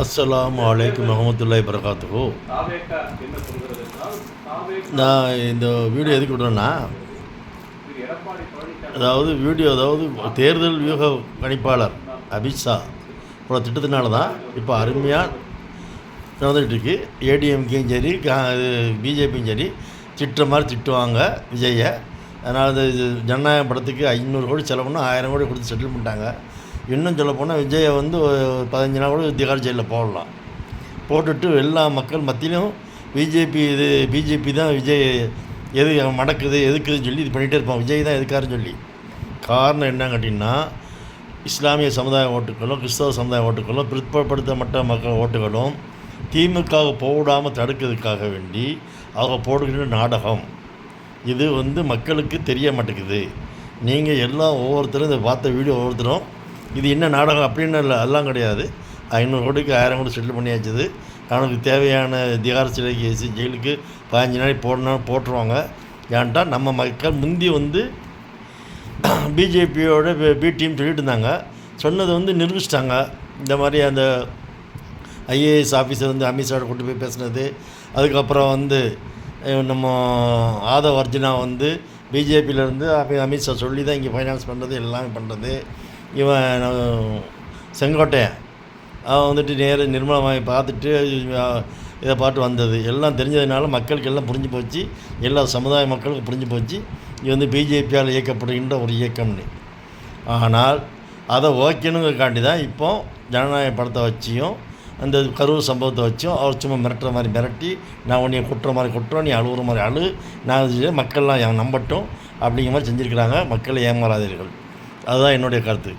அஸ்ஸலாமு அலைக்கும் வரஹ்மத்துல்லாஹி வபரகாத்துஹு. நான் இந்த வீடியோ எதுக்கு விடுறேன்னா, அதாவது தேர்தல் வியூக கணிப்பாளர் அமித்ஷா போல திட்டத்தினால தான் இப்போ அருமையாக நடந்துகிட்டு இருக்கு. ஏடிஎம்கேயும் சரி பிஜேபியும் சரி திட்டுற மாதிரி திட்டுவாங்க விஜயை. அதனால் இது ஜனநாயக படத்துக்கு 500 கோடி செலவுன்னு 1000 கோடி கொடுத்து செட்டில் பண்ணிட்டாங்க. இன்னும் சொல்லப்போனால் விஜயை வந்து 15 நாள் கூட திகார் ஜெயிலில் போடலாம். போட்டுட்டு எல்லா மக்கள் மத்தியிலும் பிஜேபி தான் விஜய் எது மடக்குது எதுக்குதுன்னு சொல்லி இது பண்ணிகிட்டே இருப்பான். விஜய் தான் எதுக்காருன்னு சொல்லி. காரணம் என்னன்னு கேட்டிங்கன்னா, இஸ்லாமிய சமுதாய ஓட்டுகளும் கிறிஸ்தவ சமுதாய ஓட்டுகளும் பிற்படுத்தப்பட்ட மக்கள் ஓட்டுகளும் திமுக போடாமல் தடுக்கிறதுக்காக வேண்டி அவங்க போடுகிற நாடகம். இது வந்து மக்களுக்கு தெரிய மாட்டேங்குது. நீங்கள் எல்லாம் ஒவ்வொருத்தரும் இதை பார்த்த வீடியோ ஒவ்வொருத்தரும் இது என்ன நாடகம் அப்படின்னு இல்லை, அதெல்லாம் கிடையாது. 500 கோடிக்கு 1000 கோடி செட்டில் பண்ணியாச்சுது. அவனுக்கு தேவையான திகார் சிலைக்கு ஜெயிலுக்கு 15 நாளைக்கு போட்டுருவாங்க. ஏன்ட்டா நம்ம மக்கள் முந்தி வந்து பிஜேபியோட பி டீம் சொல்லிட்டு இருந்தாங்க. சொன்னதை வந்து நிரூபிச்சிட்டாங்க. இந்த மாதிரி அந்த ஐஏஎஸ் ஆஃபீஸர் வந்து அமித்ஷாவோட கூட்டு போய் பேசுனது, அதுக்கப்புறம் வந்து நம்ம ஆதவ் அர்ஜுனா வந்து பிஜேபியிலேருந்து அமித்ஷா சொல்லி தான் இங்கே ஃபைனான்ஸ் பண்ணுறது எல்லாமே பண்ணுறது. இவன் செங்கோட்டையன் அவன் வந்துட்டு நேர நிர்மலமாகி பார்த்துட்டு இதை பார்த்து வந்தது எல்லாம் தெரிஞ்சதுனால மக்களுக்கு எல்லாம் புரிஞ்சு போச்சு. எல்லா சமுதாய மக்களுக்கு புரிஞ்சு போச்சு இது வந்து பிஜேபியால் இயக்கப்படுகின்ற ஒரு இயக்கம்னு. ஆனால் அதை ஓகேனுங்கிறக்காண்டி தான் இப்போ ஜனநாயக படத்தை வச்சியும் அந்த கரூர் சம்பவத்தை வச்சும் அவர் சும்மா மிரட்டுற மாதிரி மிரட்டி, நான் உன்னைய குட்டுற மாதிரி குட்டுறோம், நீ அழுகுற மாதிரி அழு, நான் மக்கள்லாம் நம்பட்டும் அப்படிங்கிற மாதிரி செஞ்சுருக்கிறாங்க. மக்களை ஏமாறாதீர்கள். அதுதான் என்னுடைய கருத்து.